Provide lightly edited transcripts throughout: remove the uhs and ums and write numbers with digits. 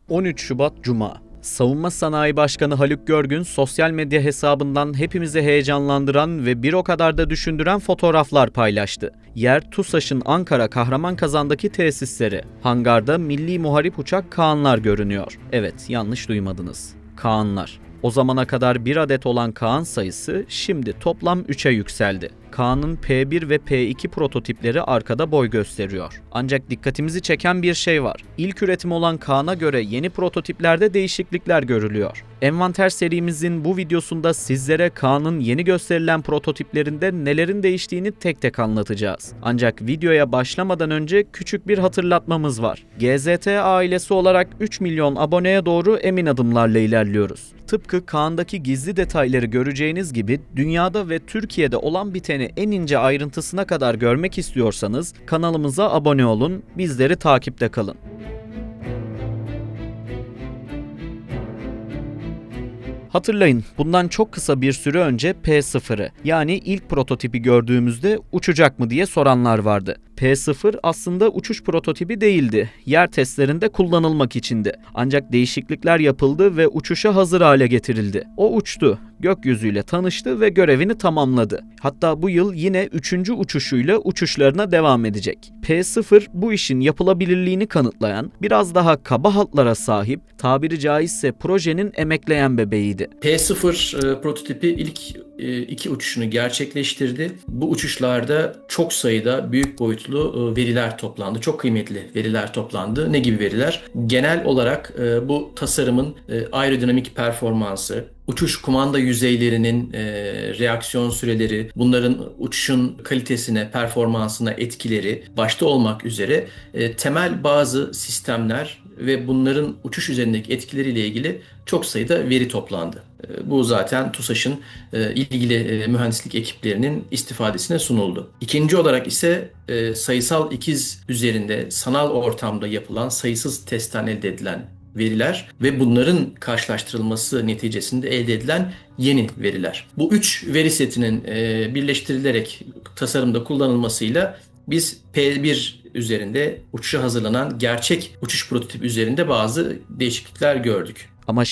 13 Şubat Cuma. Savunma Sanayi Başkanı Haluk Görgün sosyal medya hesabından hepimizi heyecanlandıran ve bir o kadar da düşündüren fotoğraflar paylaştı. Yer TUSAŞ'ın Ankara Kahramanmazan'daki tesisleri. Hangarda milli muharip uçak Kaanlar görünüyor. Evet, yanlış duymadınız. Kaanlar. O zamana kadar bir adet olan Kaan sayısı şimdi toplam 3'e yükseldi. Kaan'ın P1 ve P2 prototipleri arkada boy gösteriyor. Ancak dikkatimizi çeken bir şey var. İlk üretim olan Kaan'a göre yeni prototiplerde değişiklikler görülüyor. Envanter serimizin bu videosunda sizlere Kaan'ın yeni gösterilen prototiplerinde nelerin değiştiğini tek tek anlatacağız. Ancak videoya başlamadan önce küçük bir hatırlatmamız var. GZT ailesi olarak 3 milyon aboneye doğru emin adımlarla ilerliyoruz. Tıpkı Kaan'daki gizli detayları göreceğiniz gibi dünyada ve Türkiye'de olan biteni en ince ayrıntısına kadar görmek istiyorsanız kanalımıza abone olun, bizleri takipte kalın. Hatırlayın, bundan çok kısa bir süre önce P0'ı yani ilk prototipi gördüğümüzde uçacak mı diye soranlar vardı. P0 aslında uçuş prototipi değildi. Yer testlerinde kullanılmak içindi. Ancak değişiklikler yapıldı ve uçuşa hazır hale getirildi. O uçtu, gökyüzüyle tanıştı ve görevini tamamladı. Hatta bu yıl yine 3. uçuşuyla uçuşlarına devam edecek. P0 bu işin yapılabilirliğini kanıtlayan, biraz daha kaba hatlara sahip, tabiri caizse projenin emekleyen bebeğiydi. P0 prototipi ilk 2 uçuşunu gerçekleştirdi. Bu uçuşlarda çok sayıda büyük boyutlu veriler toplandı. Çok kıymetli veriler toplandı. Ne gibi veriler? Genel olarak bu tasarımın aerodinamik performansı, uçuş kumanda yüzeylerinin reaksiyon süreleri, bunların uçuşun kalitesine, performansına etkileri başta olmak üzere temel bazı sistemler ve bunların uçuş üzerindeki etkileriyle ilgili çok sayıda veri toplandı. Bu zaten TUSAŞ'ın ilgili mühendislik ekiplerinin istifadesine sunuldu. İkinci olarak ise sayısal ikiz üzerinde sanal ortamda yapılan sayısız testten elde edilen veriler ve bunların karşılaştırılması neticesinde elde edilen yeni veriler. Bu üç veri setinin birleştirilerek tasarımda kullanılmasıyla biz P1 üzerinde uçuşa hazırlanan gerçek uçuş prototipi üzerinde bazı değişiklikler gördük. Ama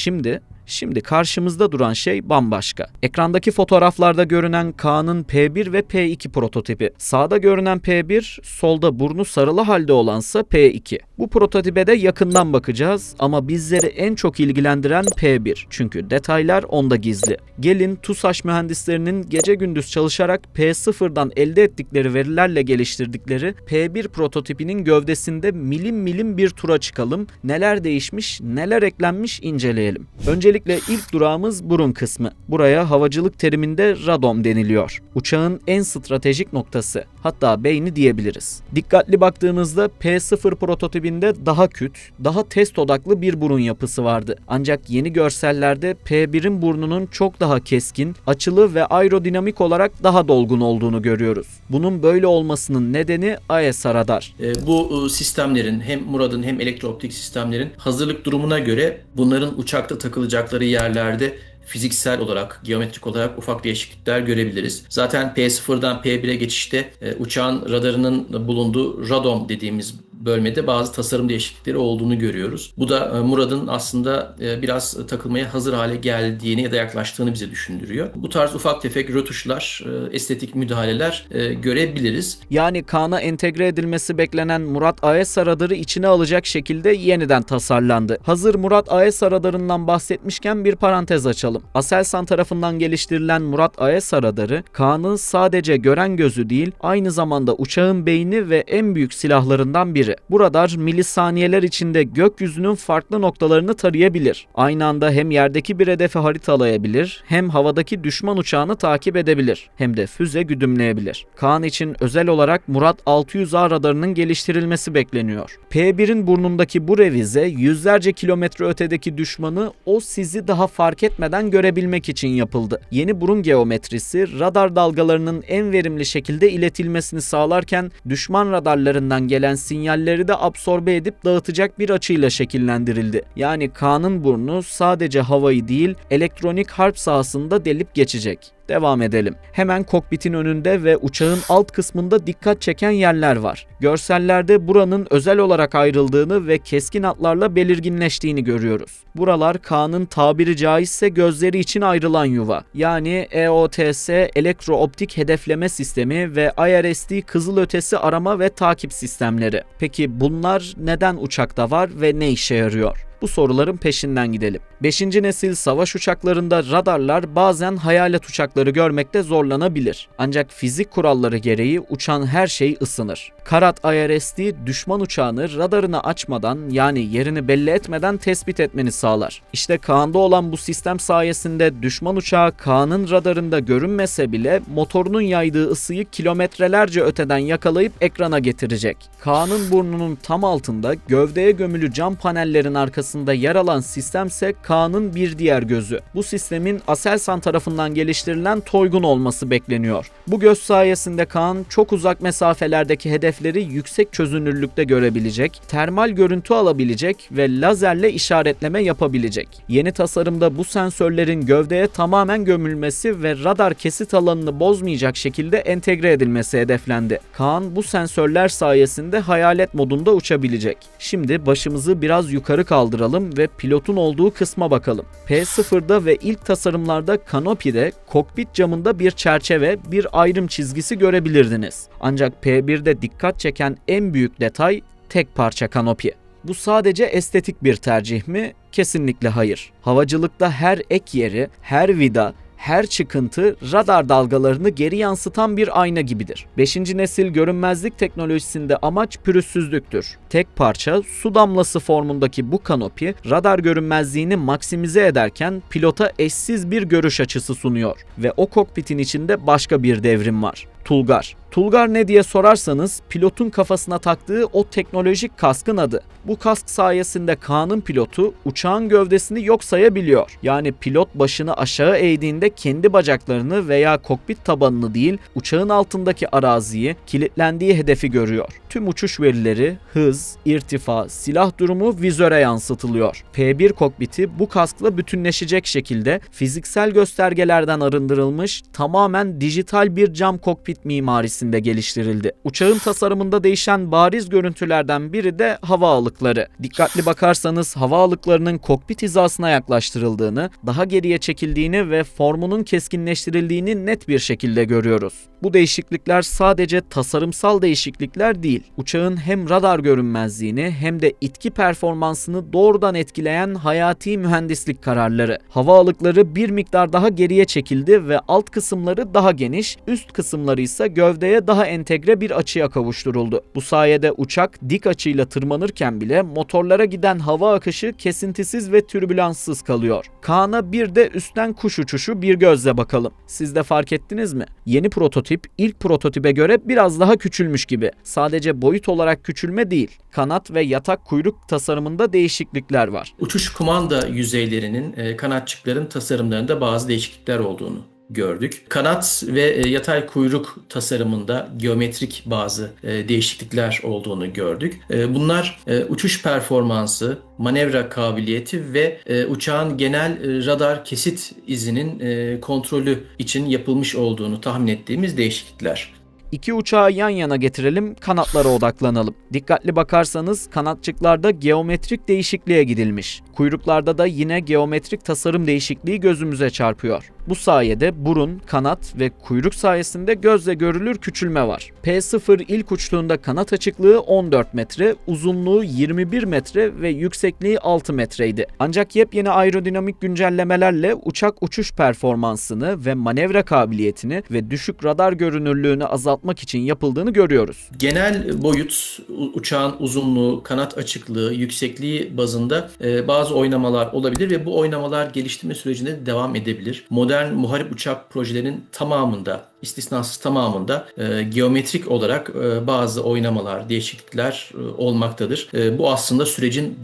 Şimdi karşımızda duran şey bambaşka. Ekrandaki fotoğraflarda görünen Kaan'ın P1 ve P2 prototipi. Sağda görünen P1, solda burnu sarılı halde olansa P2. Bu prototipe de yakından bakacağız ama bizleri en çok ilgilendiren P1. Çünkü detaylar onda gizli. Gelin TUSAŞ mühendislerinin gece gündüz çalışarak P0'dan elde ettikleri verilerle geliştirdikleri P1 prototipinin gövdesinde milim milim bir tura çıkalım. Neler değişmiş, neler eklenmiş inceleyelim. Öncelikle ilk durağımız burun kısmı. Buraya havacılık teriminde radom deniliyor. Uçağın en stratejik noktası, hatta beyni diyebiliriz. Dikkatli baktığınızda P0 prototipinde daha küt, daha test odaklı bir burun yapısı vardı. Ancak yeni görsellerde P1'in burnunun çok daha keskin, açılı ve aerodinamik olarak daha dolgun olduğunu görüyoruz. Bunun böyle olmasının nedeni AESA radar. Bu sistemlerin hem Murad'ın hem elektrooptik sistemlerin hazırlık durumuna göre bunların uçakta takılacakları yerlerde fiziksel olarak, geometrik olarak ufak değişiklikler görebiliriz. Zaten P0'dan P1'e geçişte uçağın radarının bulunduğu radom dediğimiz bölmede bazı tasarım değişiklikleri olduğunu görüyoruz. Bu da Murad'ın aslında biraz takılmaya hazır hale geldiğini ya da yaklaştığını bize düşündürüyor. Bu tarz ufak tefek rötuşlar, estetik müdahaleler görebiliriz. Yani Kaan'a entegre edilmesi beklenen Murat AESA radarı içine alacak şekilde yeniden tasarlandı. Hazır Murat AESA radarından bahsetmişken bir parantez açalım. Aselsan tarafından geliştirilen Murat AESA radarı, Kaan'ın sadece gören gözü değil, aynı zamanda uçağın beyni ve en büyük silahlarından biri. Bu radar milisaniyeler içinde gökyüzünün farklı noktalarını tarayabilir. Aynı anda hem yerdeki bir hedefi haritalayabilir, hem havadaki düşman uçağını takip edebilir, hem de füze güdümleyebilir. Kaan için özel olarak Murat 600A radarının geliştirilmesi bekleniyor. P1'in burnundaki bu revize yüzlerce kilometre ötedeki düşmanı o sizi daha fark etmeden görebilmek için yapıldı. Yeni burun geometrisi radar dalgalarının en verimli şekilde iletilmesini sağlarken düşman radarlarından gelen sinyalleri de absorbe edip dağıtacak bir açıyla şekillendirildi. Yani Kaan'ın burnu sadece havayı değil, elektronik harp sahasında delip geçecek. Devam edelim. Hemen kokpitin önünde ve uçağın alt kısmında dikkat çeken yerler var. Görsellerde buranın özel olarak ayrıldığını ve keskin hatlarla belirginleştiğini görüyoruz. Buralar Kaan'ın tabiri caizse gözleri için ayrılan yuva. Yani EOTS elektrooptik hedefleme sistemi ve IRST kızılötesi arama ve takip sistemleri. Peki bunlar neden uçakta var ve ne işe yarıyor? Bu soruların peşinden gidelim. 5. nesil savaş uçaklarında radarlar bazen hayalet uçakları görmekte zorlanabilir. Ancak fizik kuralları gereği uçan her şey ısınır. Karat IRST düşman uçağını radarını açmadan yani yerini belli etmeden tespit etmeni sağlar. İşte Kaan'da olan bu sistem sayesinde düşman uçağı Kaan'ın radarında görünmese bile motorunun yaydığı ısıyı kilometrelerce öteden yakalayıp ekrana getirecek. Kaan'ın burnunun tam altında gövdeye gömülü cam panellerin arkasında yer alan sistemse Kaan'ın bir diğer gözü. Bu sistemin Aselsan tarafından geliştirilen Toygun olması bekleniyor. Bu göz sayesinde Kaan çok uzak mesafelerdeki hedefleri yüksek çözünürlükte görebilecek, termal görüntü alabilecek ve lazerle işaretleme yapabilecek. Yeni tasarımda bu sensörlerin gövdeye tamamen gömülmesi ve radar kesit alanını bozmayacak şekilde entegre edilmesi hedeflendi. Kaan bu sensörler sayesinde hayalet modunda uçabilecek. Şimdi başımızı biraz yukarı kaldıralım ve pilotun olduğu kısma bakalım. P0'da ve ilk tasarımlarda kanopide kokpit camında bir çerçeve, bir ayrım çizgisi görebilirdiniz. Ancak P1'de dikkat çeken en büyük detay tek parça kanopi. Bu sadece estetik bir tercih mi? Kesinlikle hayır. Havacılıkta her ek yeri, her vida, her çıkıntı radar dalgalarını geri yansıtan bir ayna gibidir. 5. nesil görünmezlik teknolojisinde amaç pürüzsüzlüktür. Tek parça su damlası formundaki bu kanopi radar görünmezliğini maksimize ederken pilota eşsiz bir görüş açısı sunuyor ve o kokpitin içinde başka bir devrim var. Tulgar. Tulgar ne diye sorarsanız pilotun kafasına taktığı o teknolojik kaskın adı. Bu kask sayesinde Kaan'ın pilotu uçağın gövdesini yok sayabiliyor. Yani pilot başını aşağı eğdiğinde kendi bacaklarını veya kokpit tabanını değil uçağın altındaki araziyi, kilitlendiği hedefi görüyor. Tüm uçuş verileri, hız, irtifa, silah durumu vizöre yansıtılıyor. P1 kokpiti bu kaskla bütünleşecek şekilde fiziksel göstergelerden arındırılmış tamamen dijital bir cam kokpit mimarisinde geliştirildi. Uçağın tasarımında değişen bariz görüntülerden biri de hava alıkları. Dikkatli bakarsanız hava alıklarının kokpit hizasına yaklaştırıldığını, daha geriye çekildiğini ve formunun keskinleştirildiğini net bir şekilde görüyoruz. Bu değişiklikler sadece tasarımsal değişiklikler değil, uçağın hem radar görünmezliğini hem de itki performansını doğrudan etkileyen hayati mühendislik kararları. Hava alıkları bir miktar daha geriye çekildi ve alt kısımları daha geniş, üst kısımları ise gövdeye daha entegre bir açıya kavuşturuldu. Bu sayede uçak dik açıyla tırmanırken bile motorlara giden hava akışı kesintisiz ve türbülanssız kalıyor. Kaan'a bir de üstten kuş uçuşu bir gözle bakalım. Siz de fark ettiniz mi? Yeni prototip ilk prototipe göre biraz daha küçülmüş gibi. Sadece boyut olarak küçülme değil, kanat ve yatak kuyruk tasarımında değişiklikler var. Uçuş kumanda yüzeylerinin, kanatçıkların tasarımlarında bazı değişiklikler olduğunu gördük. Kanat ve yatay kuyruk tasarımında geometrik bazı değişiklikler olduğunu gördük. Bunlar uçuş performansı, manevra kabiliyeti ve uçağın genel radar kesit izinin kontrolü için yapılmış olduğunu tahmin ettiğimiz değişiklikler. İki uçağı yan yana getirelim, kanatlara odaklanalım. Dikkatli bakarsanız kanatçıklarda geometrik değişikliğe gidilmiş. Kuyruklarda da yine geometrik tasarım değişikliği gözümüze çarpıyor. Bu sayede burun, kanat ve kuyruk sayesinde gözle görülür küçülme var. P0 ilk uçtuğunda kanat açıklığı 14 metre, uzunluğu 21 metre ve yüksekliği 6 metreydi. Ancak yepyeni aerodinamik güncellemelerle uçak uçuş performansını ve manevra kabiliyetini ve düşük radar görünürlüğünü azaltmak için yapıldığını görüyoruz. Genel boyut, uçağın uzunluğu, kanat açıklığı, yüksekliği bazında bazı oynamalar olabilir ve bu oynamalar geliştirme sürecinde de devam edebilir. Modern muharip uçak projelerinin tamamında, istisnasız tamamında geometrik olarak bazı oynamalar, değişiklikler olmaktadır. Bu aslında sürecin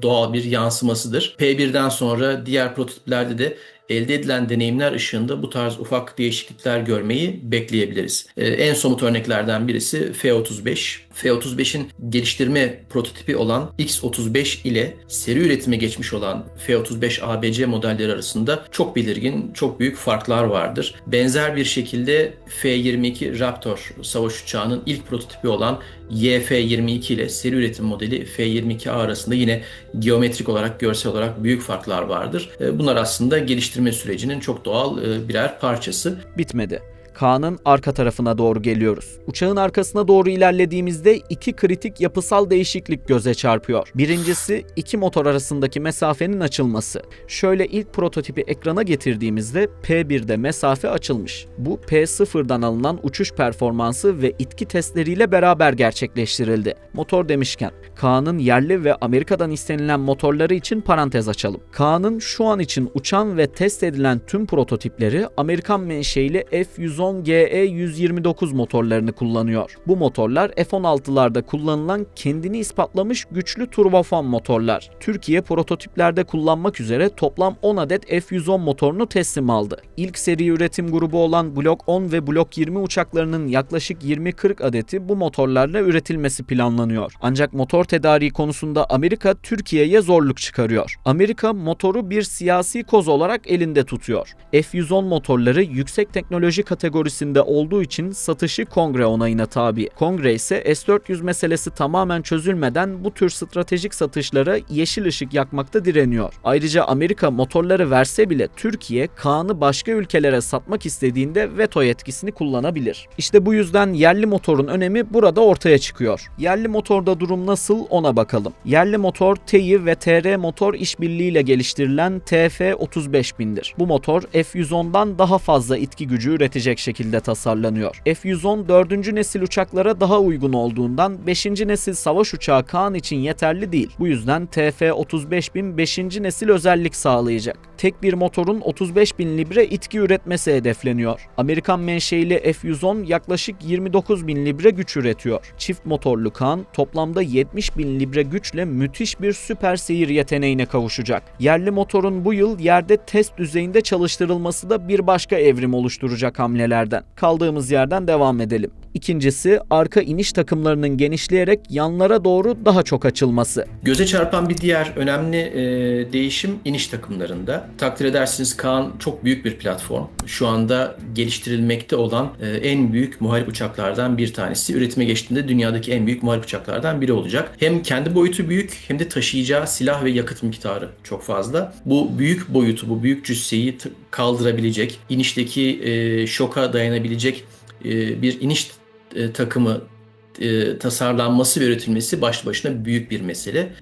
doğal bir yansımasıdır. P1'den sonra diğer prototiplerde de elde edilen deneyimler ışığında bu tarz ufak değişiklikler görmeyi bekleyebiliriz. En somut örneklerden birisi F-35. F-35'in geliştirme prototipi olan X-35 ile seri üretime geçmiş olan F-35 ABC modelleri arasında çok belirgin, çok büyük farklar vardır. Benzer bir şekilde F-22 Raptor savaş uçağının ilk prototipi olan YF-22 ile seri üretim modeli F-22A arasında yine geometrik olarak, görsel olarak büyük farklar vardır. Bunlar aslında geliştirme sürecinin çok doğal birer parçası. Bitmedi. Kaan'ın arka tarafına doğru geliyoruz. Uçağın arkasına doğru ilerlediğimizde iki kritik yapısal değişiklik göze çarpıyor. Birincisi iki motor arasındaki mesafenin açılması. Şöyle ilk prototipi ekrana getirdiğimizde P1'de mesafe açılmış. Bu P0'dan alınan uçuş performansı ve itki testleriyle beraber gerçekleştirildi. Motor demişken Kaan'ın yerli ve Amerika'dan istenilen motorları için parantez açalım. Kaan'ın şu an için uçan ve test edilen tüm prototipleri Amerikan menşeili F-110 GE-129 motorlarını kullanıyor. Bu motorlar F-16'larda kullanılan kendini ispatlamış güçlü turbofan motorlar. Türkiye prototiplerde kullanmak üzere toplam 10 adet F-110 motorunu teslim aldı. İlk seri üretim grubu olan Blok 10 ve Blok 20 uçaklarının yaklaşık 20-40 adeti bu motorlarla üretilmesi planlanıyor. Ancak motor tedariği konusunda Amerika Türkiye'ye zorluk çıkarıyor. Amerika motoru bir siyasi koz olarak elinde tutuyor. F-110 motorları yüksek teknoloji kategorisinde olduğu için satışı Kongre onayına tabi. Kongre ise S-400 meselesi tamamen çözülmeden bu tür stratejik satışlara yeşil ışık yakmakta direniyor. Ayrıca Amerika motorları verse bile Türkiye Kaan'ı başka ülkelere satmak istediğinde veto yetkisini kullanabilir. İşte bu yüzden yerli motorun önemi burada ortaya çıkıyor. Yerli motorda durum nasıl ona bakalım. Yerli motor TEİ ve TR Motor işbirliğiyle geliştirilen TF35000'dir. Bu motor F-110'dan daha fazla itki gücü üretecek şekilde tasarlanıyor. F-110 4. nesil uçaklara daha uygun olduğundan 5. nesil savaş uçağı Kaan için yeterli değil. Bu yüzden TF35000 5. nesil özellik sağlayacak. Tek bir motorun 35.000 libre itki üretmesi hedefleniyor. Amerikan menşeili F-110 yaklaşık 29.000 libre güç üretiyor. Çift motorlu Kaan toplamda 70.000 libre güçle müthiş bir süper seyir yeteneğine kavuşacak. Yerli motorun bu yıl yerde test düzeyinde çalıştırılması da bir başka evrim oluşturacak hamlelerden. Kaldığımız yerden devam edelim. İkincisi arka iniş takımlarının genişleyerek yanlara doğru daha çok açılması. Göze çarpan bir diğer önemli değişim iniş takımlarında. Takdir edersiniz Kaan çok büyük bir platform. Şu anda geliştirilmekte olan en büyük muharip uçaklardan bir tanesi. Üretime geçtiğinde dünyadaki en büyük muharip uçaklardan biri olacak. Hem kendi boyutu büyük hem de taşıyacağı silah ve yakıt miktarı çok fazla. Bu büyük boyutu, bu büyük cüsseyi kaldırabilecek, inişteki şoka dayanabilecek bir iniş takımı tasarlanması ve üretilmesi başlı başına büyük bir mesele.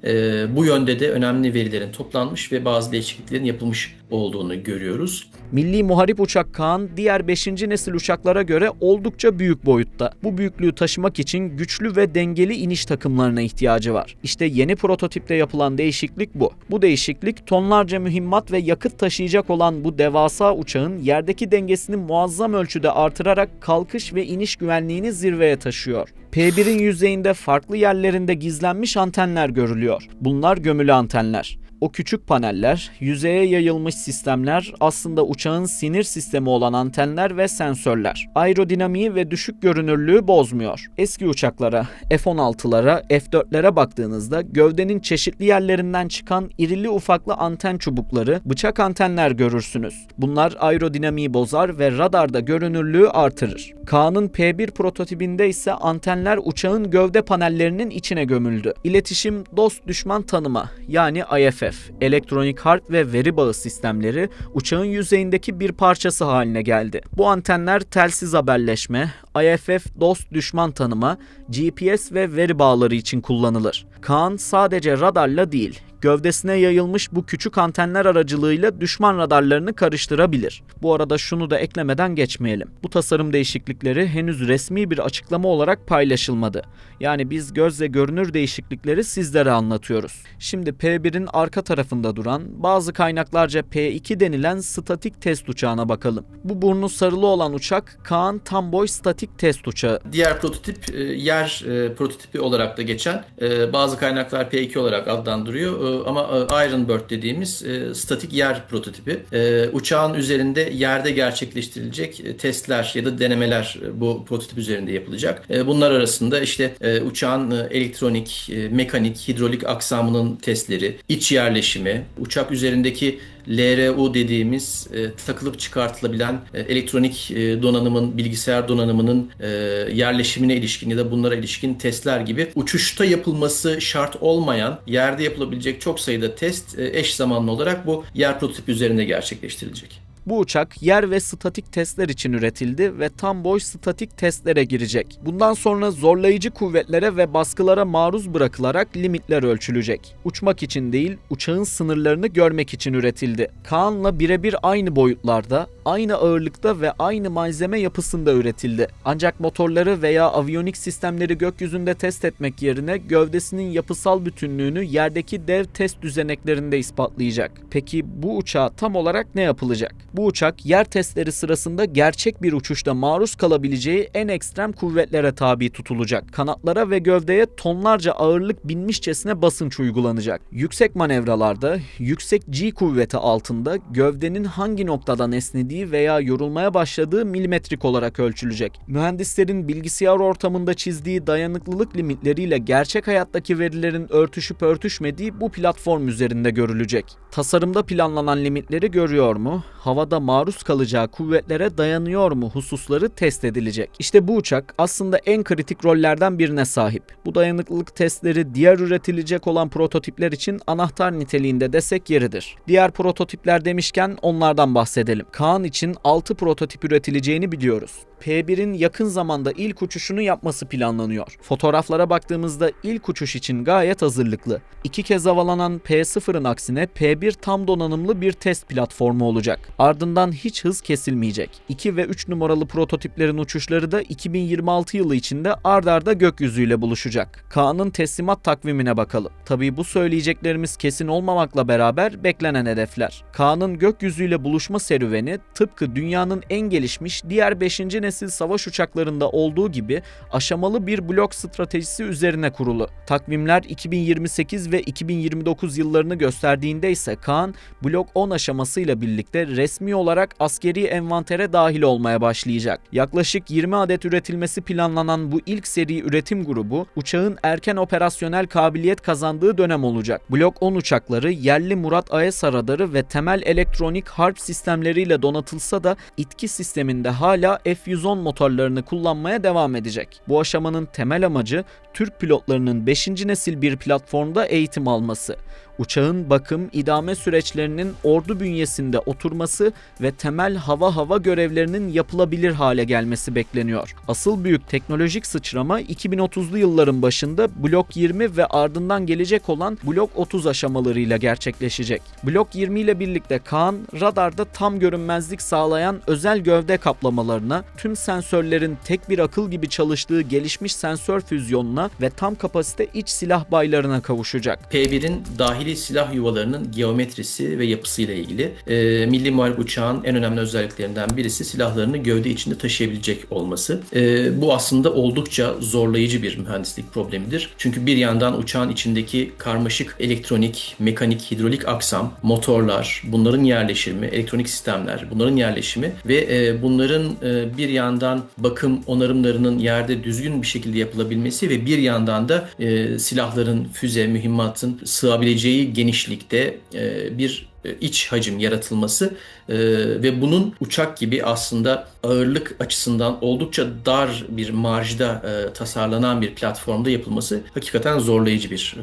Bu yönde de önemli verilerin toplanmış ve bazı değişikliklerin yapılmış olduğunu görüyoruz. Milli Muharip Uçak Kaan diğer 5. nesil uçaklara göre oldukça büyük boyutta. Bu büyüklüğü taşımak için güçlü ve dengeli iniş takımlarına ihtiyacı var. İşte yeni prototipte yapılan değişiklik bu. Bu değişiklik tonlarca mühimmat ve yakıt taşıyacak olan bu devasa uçağın yerdeki dengesini muazzam ölçüde artırarak kalkış ve iniş güvenliğini zirveye taşıyor. P1'in yüzeyinde farklı yerlerinde gizlenmiş antenler görülüyor. Bunlar gömülü antenler. O küçük paneller, yüzeye yayılmış sistemler aslında uçağın sinir sistemi olan antenler ve sensörler. Aerodinamiği ve düşük görünürlüğü bozmuyor. Eski uçaklara, F-16'lara, F-4'lere baktığınızda gövdenin çeşitli yerlerinden çıkan irili ufaklı anten çubukları, bıçak antenler görürsünüz. Bunlar aerodinamiği bozar ve radarda görünürlüğü artırır. Kaan'ın P1 prototipinde ise antenler uçağın gövde panellerinin içine gömüldü. İletişim dost düşman tanıma yani IFF, elektronik harp ve veri bağı sistemleri uçağın yüzeyindeki bir parçası haline geldi. Bu antenler telsiz haberleşme, IFF dost düşman tanıma, GPS ve veri bağları için kullanılır. Kaan sadece radarla değil, gövdesine yayılmış bu küçük antenler aracılığıyla düşman radarlarını karıştırabilir. Bu arada şunu da eklemeden geçmeyelim. Bu tasarım değişiklikleri henüz resmi bir açıklama olarak paylaşılmadı. Yani biz gözle görünür değişiklikleri sizlere anlatıyoruz. Şimdi P1'in arka tarafında duran, bazı kaynaklarca P2 denilen statik test uçağına bakalım. Bu burnu sarılı olan uçak Kaan tam boy statik test uçağı. Diğer prototip yer prototipi olarak da geçen, bazı kaynaklar P2 olarak adlandırıyor. ama Iron Bird dediğimiz statik yer prototipi. Uçağın üzerinde yerde gerçekleştirilecek testler ya da denemeler bu prototip üzerinde yapılacak. Bunlar arasında işte uçağın elektronik, mekanik, hidrolik aksamının testleri, iç yerleşimi, uçak üzerindeki LRU dediğimiz takılıp çıkartılabilen elektronik donanımın, bilgisayar donanımının yerleşimine ilişkin ya da bunlara ilişkin testler gibi uçuşta yapılması şart olmayan yerde yapılabilecek çok sayıda test eş zamanlı olarak bu yer prototipi üzerinde gerçekleştirilecek. Bu uçak yer ve statik testler için üretildi ve tam boy statik testlere girecek. Bundan sonra zorlayıcı kuvvetlere ve baskılara maruz bırakılarak limitler ölçülecek. Uçmak için değil, uçağın sınırlarını görmek için üretildi. Kaan'la birebir aynı boyutlarda, aynı ağırlıkta ve aynı malzeme yapısında üretildi. Ancak motorları veya aviyonik sistemleri gökyüzünde test etmek yerine gövdesinin yapısal bütünlüğünü yerdeki dev test düzeneklerinde ispatlayacak. Peki bu uçağa tam olarak ne yapılacak? Bu uçak yer testleri sırasında gerçek bir uçuşta maruz kalabileceği en ekstrem kuvvetlere tabi tutulacak. Kanatlara ve gövdeye tonlarca ağırlık binmişçesine basınç uygulanacak. Yüksek manevralarda, yüksek G kuvveti altında gövdenin hangi noktadan esnediği veya yorulmaya başladığı milimetrik olarak ölçülecek. Mühendislerin bilgisayar ortamında çizdiği dayanıklılık limitleriyle gerçek hayattaki verilerin örtüşüp örtüşmediği bu platform üzerinde görülecek. Tasarımda planlanan limitleri görüyor mu? Havada maruz kalacağı kuvvetlere dayanıyor mu hususları test edilecek. İşte bu uçak aslında en kritik rollerden birine sahip. Bu dayanıklılık testleri diğer üretilecek olan prototipler için anahtar niteliğinde desek yeridir. Diğer prototipler demişken onlardan bahsedelim. Kaan için 6 prototip üretileceğini biliyoruz. P1'in yakın zamanda ilk uçuşunu yapması planlanıyor. Fotoğraflara baktığımızda ilk uçuş için gayet hazırlıklı. 2 kez havalanan P0'ın aksine P1 tam donanımlı bir test platformu olacak. Ardından hiç hız kesilmeyecek. 2 ve 3 numaralı prototiplerin uçuşları da 2026 yılı içinde ard arda gökyüzüyle buluşacak. Kaan'ın teslimat takvimine bakalım. Tabii bu söyleyeceklerimiz kesin olmamakla beraber beklenen hedefler. Kaan'ın gökyüzüyle buluşma serüveni tıpkı dünyanın en gelişmiş diğer 5. nesil savaş uçaklarında olduğu gibi aşamalı bir blok stratejisi üzerine kurulu. Takvimler 2028 ve 2029 yıllarını gösterdiğinde ise Kaan, blok 10 aşamasıyla birlikte resmi olarak askeri envantere dahil olmaya başlayacak. Yaklaşık 20 adet üretilmesi planlanan bu ilk seri üretim grubu, uçağın erken operasyonel kabiliyet kazandığı dönem olacak. Blok 10 uçakları yerli Murat AESA radarı ve temel elektronik harp sistemleriyle donatılsa da itki sisteminde hala F-110 motorlarını kullanmaya devam edecek. Bu aşamanın temel amacı Türk pilotlarının 5. nesil bir platformda eğitim alması. Uçağın bakım, idame süreçlerinin ordu bünyesinde oturması ve temel hava görevlerinin yapılabilir hale gelmesi bekleniyor. Asıl büyük teknolojik sıçrama 2030'lu yılların başında Blok 20 ve ardından gelecek olan Blok 30 aşamalarıyla gerçekleşecek. Blok 20 ile birlikte Kaan, radarda tam görünmezlik sağlayan özel gövde kaplamalarına, tüm sensörlerin tek bir akıl gibi çalıştığı gelişmiş sensör füzyonuna ve tam kapasite iç silah baylarına kavuşacak. P1'in dahili silah yuvalarının geometrisi ve yapısıyla ilgili milli muharip uçağın en önemli özelliklerinden birisi silahlarını gövde içinde taşıyabilecek olması. Bu aslında oldukça zorlayıcı bir mühendislik problemidir. Çünkü bir yandan uçağın içindeki karmaşık elektronik, mekanik, hidrolik aksam, motorlar, bunların yerleşimi, elektronik sistemler, bunların yerleşimi ve bunların bir yandan bakım onarımlarının yerde düzgün bir şekilde yapılabilmesi ve bir yandan da silahların, füze, mühimmatın sığabileceği genişlikte bir iç hacim yaratılması ve bunun uçak gibi aslında ağırlık açısından oldukça dar bir marjda tasarlanan bir platformda yapılması hakikaten zorlayıcı bir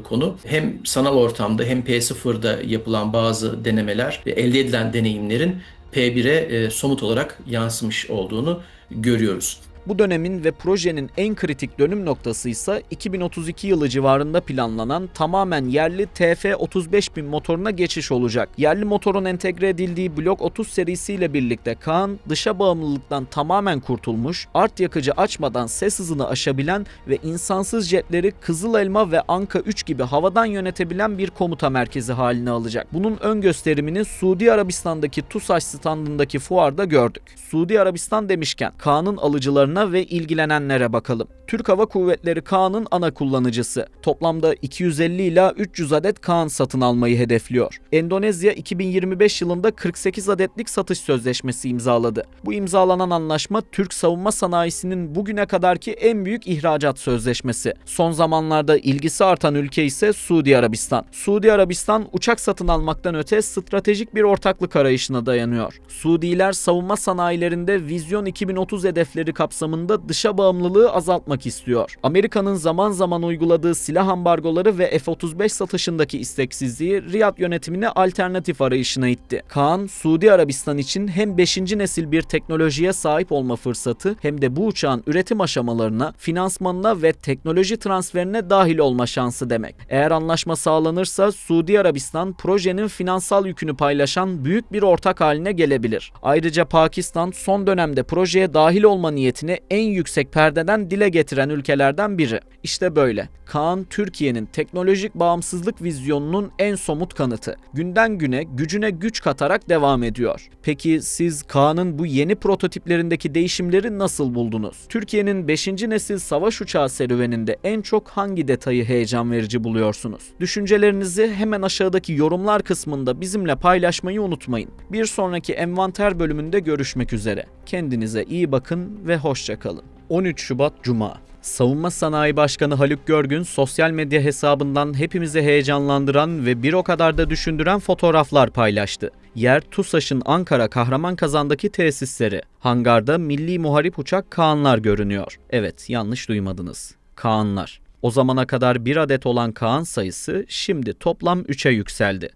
konu. Hem sanal ortamda hem P0'da yapılan bazı denemeler ve elde edilen deneyimlerin P1'e somut olarak yansımış olduğunu görüyoruz. Bu dönemin ve projenin en kritik dönüm noktası ise 2032 yılı civarında planlanan tamamen yerli TF35000 motoruna geçiş olacak. Yerli motorun entegre edildiği Blok 30 serisiyle birlikte Kaan, dışa bağımlılıktan tamamen kurtulmuş, art yakıcı açmadan ses hızını aşabilen ve insansız jetleri Kızıl Elma ve Anka 3 gibi havadan yönetebilen bir komuta merkezi haline alacak. Bunun ön gösterimini Suudi Arabistan'daki TUSAŞ standındaki fuarda gördük. Suudi Arabistan demişken Kaan'ın alıcılarına detaylarına ve ilgilenenlere bakalım. Türk Hava Kuvvetleri Kaan'ın ana kullanıcısı. Toplamda 250 ila 300 adet Kaan satın almayı hedefliyor. Endonezya 2025 yılında 48 adetlik satış sözleşmesi imzaladı. Bu imzalanan anlaşma Türk savunma sanayisinin bugüne kadarki en büyük ihracat sözleşmesi. Son zamanlarda ilgisi artan ülke ise Suudi Arabistan. Suudi Arabistan uçak satın almaktan öte stratejik bir ortaklık arayışına dayanıyor. Suudiler savunma sanayilerinde Vizyon 2030 hedefleri kapsamında dışa bağımlılığı azaltmak istiyor. Amerika'nın zaman zaman uyguladığı silah ambargoları ve F-35 satışındaki isteksizliği Riyad yönetimine alternatif arayışına itti. Kaan, Suudi Arabistan için hem 5. nesil bir teknolojiye sahip olma fırsatı hem de bu uçağın üretim aşamalarına, finansmanına ve teknoloji transferine dahil olma şansı demek. Eğer anlaşma sağlanırsa Suudi Arabistan projenin finansal yükünü paylaşan büyük bir ortak haline gelebilir. Ayrıca Pakistan son dönemde projeye dahil olma niyetini en yüksek perdeden dile getiren ülkelerden biri. İşte böyle. Kaan, Türkiye'nin teknolojik bağımsızlık vizyonunun en somut kanıtı. Günden güne gücüne güç katarak devam ediyor. Peki siz Kaan'ın bu yeni prototiplerindeki değişimleri nasıl buldunuz? Türkiye'nin 5. nesil savaş uçağı serüveninde en çok hangi detayı heyecan verici buluyorsunuz? Düşüncelerinizi hemen aşağıdaki yorumlar kısmında bizimle paylaşmayı unutmayın. Bir sonraki envanter bölümünde görüşmek üzere. Kendinize iyi bakın ve hoşça kalın. 13 Şubat Cuma. Savunma Sanayi Başkanı Haluk Görgün sosyal medya hesabından hepimizi heyecanlandıran ve bir o kadar da düşündüren fotoğraflar paylaştı. Yer TUSAŞ'ın Ankara Kahramanmazan'daki tesisleri. Hangarda milli muharip uçak Kaanlar görünüyor. Evet, yanlış duymadınız. Kaanlar. O zamana kadar bir adet olan Kaan sayısı şimdi toplam 3'e yükseldi.